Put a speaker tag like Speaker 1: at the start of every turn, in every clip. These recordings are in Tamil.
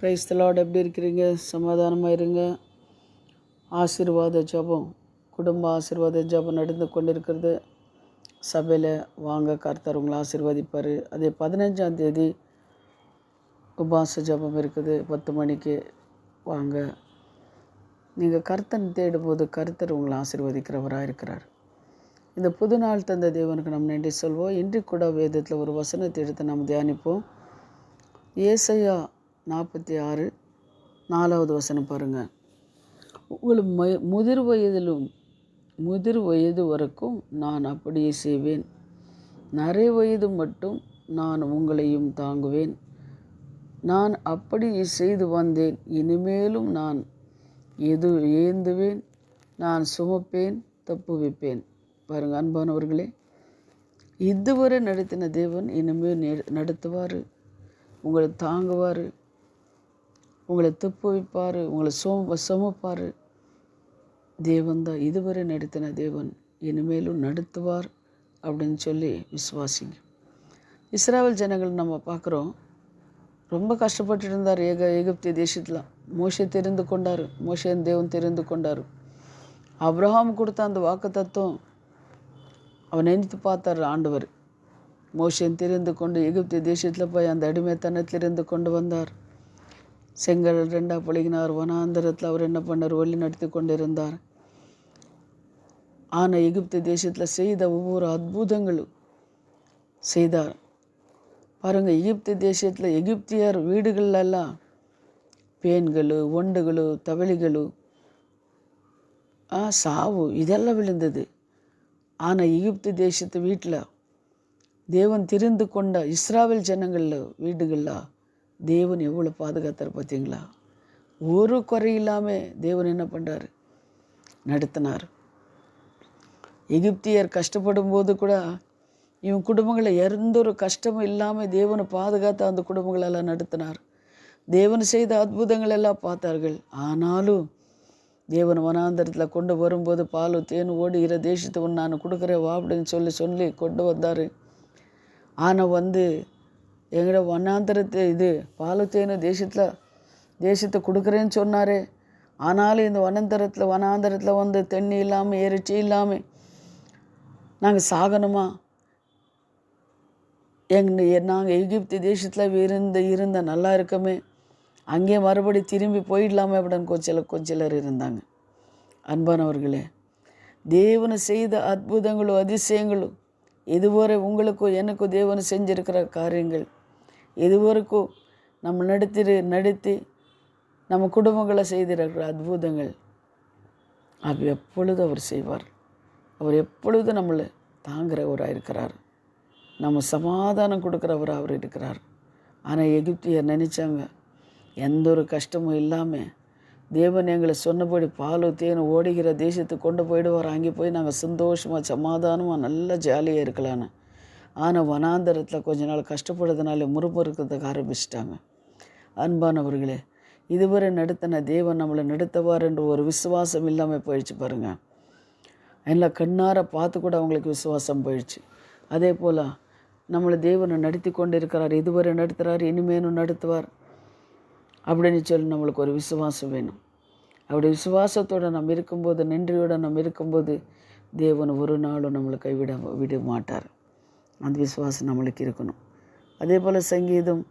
Speaker 1: Praise the Lord. எப்படி இருக்கிறீங்க? சமாதானமாக இருங்க. ஆசீர்வாத ஜெபம், குடும்ப ஆசீர்வாத ஜெபம் நடந்து கொண்டிருக்கிறது. சபையில் வாங்க, கர்த்தர் உங்களை ஆசீர்வதிப்பார். அதே 15ஆம் தேதி உபாச ஜெபம் இருக்குது, 10 மணிக்கு வாங்க. நீங்கள் கர்த்தன் தேடும்போது கர்த்தர் உங்களை ஆசீர்வதிக்கிறவராக இருக்கிறார். இந்த புது நாள் தந்த தேவனுக்கு நம்ம நன்றி சொல்வோம். இன்று கூட வேதத்தில் ஒரு வசனத்தை எடுத்து நாம் தியானிப்போம். ஏசாயா 46 4வது வசனம் பாருங்கள். உங்கள் முதிர் வயது வரைக்கும் நான் அப்படியே செய்வேன், நரை வயது மட்டும் நான் உங்களையும் தாங்குவேன். நான் அப்படி செய்து வந்தேன், இனிமேலும் நான் ஏந்துவேன், நான் சுமப்பேன், தப்புவிப்பேன். பாருங்கள் அன்பானவர்களே, இதுவரை நடத்தின தேவன் இனிமேல் நடத்துவார், உங்களை தாங்குவார், உங்களை தப்பு வைப்பார், உங்களை சுமப்பார். தேவன்தான் இதுவரை நடத்தின தேவன், இனிமேலும் நடத்துவார் அப்படின்னு சொல்லி விசுவாசிங்க. இஸ்ராயேல் ஜனங்கள் நம்ம பார்க்குறோம், ரொம்ப கஷ்டப்பட்டு இருந்தார் எகிப்திய தேசத்தில். மோசே தெரிந்து கொண்டார், மோசேன் தேவன் தெரிந்து கொண்டார். ஆபிரகாம் கொடுத்த அந்த வாக்கு தத்துவம் அவன் நினைத்து பார்த்தார் ஆண்டவர். மோசேன் தெரிந்து கொண்டு எகிப்திய தேசத்தில் போய் அந்த அடிமைத்தனத்திலிருந்து கொண்டு வந்தார். செங்கல் 2 பழகினார். வனாந்தரத்தில் அவர் என்ன பண்ணார்? வழி நடத்தி கொண்டிருந்தார். ஆனால் எகிப்து தேசத்தில் செய்த ஒவ்வொரு அற்புதங்களும் செய்தார். பாருங்கள், எகிப்து தேசத்தில் எகிப்தியர் வீடுகளெல்லாம் பேன்கள், ஒண்டுகள், தவளிகள், சாவு இதெல்லாம் விழுந்தது. ஆனால் எகிப்து தேசத்து வீட்டில் தேவன் தெரிந்து கொண்ட இஸ்ராயேல் ஜனங்களில் வீடுகளில் தேவன் எவ்வளோ பாதுகாத்தார் பார்த்தீங்களா? ஒரு குறை இல்லாமல் தேவன் என்ன பண்ணுறார்? நடத்தினார். எகிப்தியர் கஷ்டப்படும் போது கூட இவன் குடும்பங்களை எந்த ஒரு கஷ்டமும் இல்லாமல் தேவனை பாதுகாத்து அந்த குடும்பங்களெல்லாம் நடத்தினார். தேவன் செய்த அற்புதங்கள் எல்லாம் பார்த்தார்கள். ஆனாலும் தேவன் வனாந்தரத்தில் கொண்டு வரும்போது பால் தேன் ஓடுகிற தேசத்தை நான் கொடுக்குறேன் வா அப்படின்னு சொல்லி கொண்டு வந்தார். ஆனால் எங்களோட வனாந்தரத்தை பாலத்தேனு தேசத்தை கொடுக்குறேன்னு சொன்னார். ஆனாலும் இந்த வனாந்தரத்தில் தண்ணி இல்லாமல் இறைச்சி இல்லாமல் நாங்கள் சாகணுமா? நாங்கள் எகிப்து தேசத்தில் இருந்த நல்லா இருக்கமே, அங்கே மறுபடி திரும்பி போயிடலாமே அப்படின்னு கொஞ்சிலர் இருந்தாங்க. அன்பானவர்களே, தேவனை செய்த அற்புதங்களும் அதிசயங்களும் இதுவரை உங்களுக்கும் எனக்கும் தேவன் செஞ்சிருக்கிற காரியங்கள், இதுவரைக்கும் நம்ம நடத்தி நம்ம குடும்பங்களை செய்திருக்கிற அற்புதங்கள், அது எப்பொழுது அவர் செய்வார். அவர் எப்பொழுது நம்மளை தாங்குகிறவராக இருக்கிறார், நம்ம சமாதானம் கொடுக்குறவராக அவர் இருக்கிறார். ஆனால் எகிப்தியர் நினச்சாங்க, எந்த ஒரு கஷ்டமும் இல்லாமல் தேவன் எங்களை சொன்னபடி பால் தேன் ஓடுகிற தேசத்துக்கு கொண்டு போயிடுவார், அங்கே போய் நாங்கள் சந்தோஷமாக சமாதானமாக நல்லா ஜாலியாக இருக்கலான்னு. ஆனால் வனாந்தரத்தில் கொஞ்ச நாள் கஷ்டப்படுறதுனால முறுமுறுக்கிறதுக்கு ஆரம்பிச்சிட்டாங்க. அன்பானவர்களே, இதுவரை நடத்தின தேவன் நம்மளை நடத்துவார் என்ற ஒரு விசுவாசம் இல்லாமல் போயிடுச்சு பாருங்கள். எல்லாம் கண்ணார பார்த்து கூட அவங்களுக்கு விசுவாசம் போயிடுச்சு. அதே போல் நம்மளை தேவனை நடத்தி கொண்டு இருக்கிறார், இதுவரை நடத்துகிறார், இனிமேலும் நடத்துவார் அப்படின்னு சொல்லி நம்மளுக்கு ஒரு விசுவாசம் வேணும். அப்படி விசுவாசத்தோடு நம்ம இருக்கும்போது, நன்றியோடு நம்ம இருக்கும்போது தேவன் ஒரு நாளும் நம்மளை விட மாட்டார். அந்த விசுவாசம் நம்மளுக்கு இருக்கணும். அதே போல் சங்கீதம்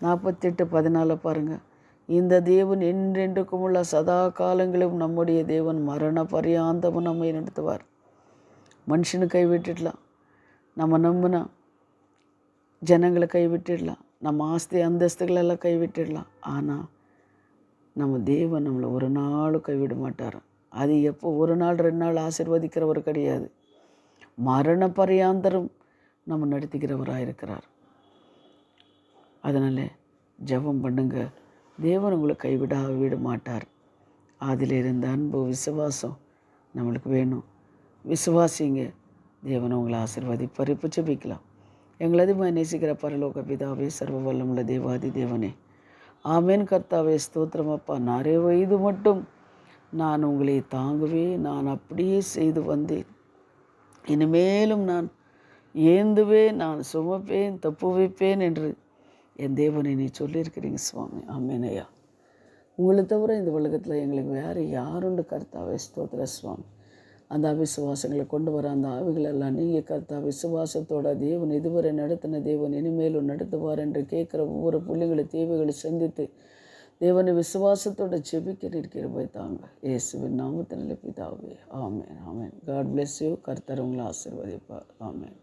Speaker 1: 48:14 பாருங்கள். இந்த தேவன் என்றென்றுக்கும் உள்ள சதா காலங்களும் நம்முடைய தேவன், மரண பரியந்தமும் நம்மை நடத்துவார். மனுஷனு கைவிட்டுடலாம், நம்ம நம்பினா ஜனங்களை கைவிட்டுடலாம், நம்ம ஆஸ்தி அந்தஸ்துகளெல்லாம் கைவிட்டுடலாம். ஆனால் நம்ம தேவன் நம்மளை ஒரு நாளும் கைவிட மாட்டார். அது எப்போ? ஒரு நாள் 2 நாள் ஆசீர்வதிக்கிறவர் கிடையாது, மரண பரியந்தரம் நம்ம நடத்திக்கிறவராக இருக்கிறார். அதனால் ஜெபம் பண்ணுங்க, தேவன் உங்களை விட மாட்டார். அதில் இருந்த அன்பு விசுவாசம் நம்மளுக்கு வேணும். விசுவாசிங்க, தேவன் உங்களை ஆசீர்வதிப்பார். இப்போ ஜெபிக்கலாம். எங்களை அதிகமாக நேசிக்கிற பரலோக பிதாவே, சர்வ வல்லமுள்ள தேவாதி தேவனே, ஆமேன். கர்த்தாவே ஸ்தோத்திரமப்பா. நரை வயது மட்டும் நான் உங்களை தாங்குவேன், நான் அப்படியே செய்து வந்தேன், இனிமேலும் நான் ஏந்துவேன், நான் சுமப்பேன், தப்பு வைப்பேன் என்று என் தேவனை நீ சொல்லியிருக்கிறீங்க சுவாமி. ஆமென் ஐயா. உங்களை தவிர இந்த உலகத்தில் எங்களுக்கு வேறு யாருண்டு கர்த்தாவே. ஸ்தோத்திர சுவாமி. அந்த அவிசுவாசங்களை கொண்டு வர அந்த ஆவிகளெல்லாம் நீங்கள் கர்த்தா விசுவாசத்தோட தேவன் இதுவரை நடத்தின தேவன் இனிமேலும் நடத்துவார் என்று கேட்குற ஒவ்வொரு பிள்ளைங்களை தேவைகளை சந்தித்து தேவனை விசுவாசத்தோட ஜெபிக்க கிருபை தாங்க. இயேசுவின் நாமத்தில் பிதாவே. ஆமென் ஆமென். God bless you. கர்த்தர் உங்களை ஆசீர்வதிப்பார். ஆமென்.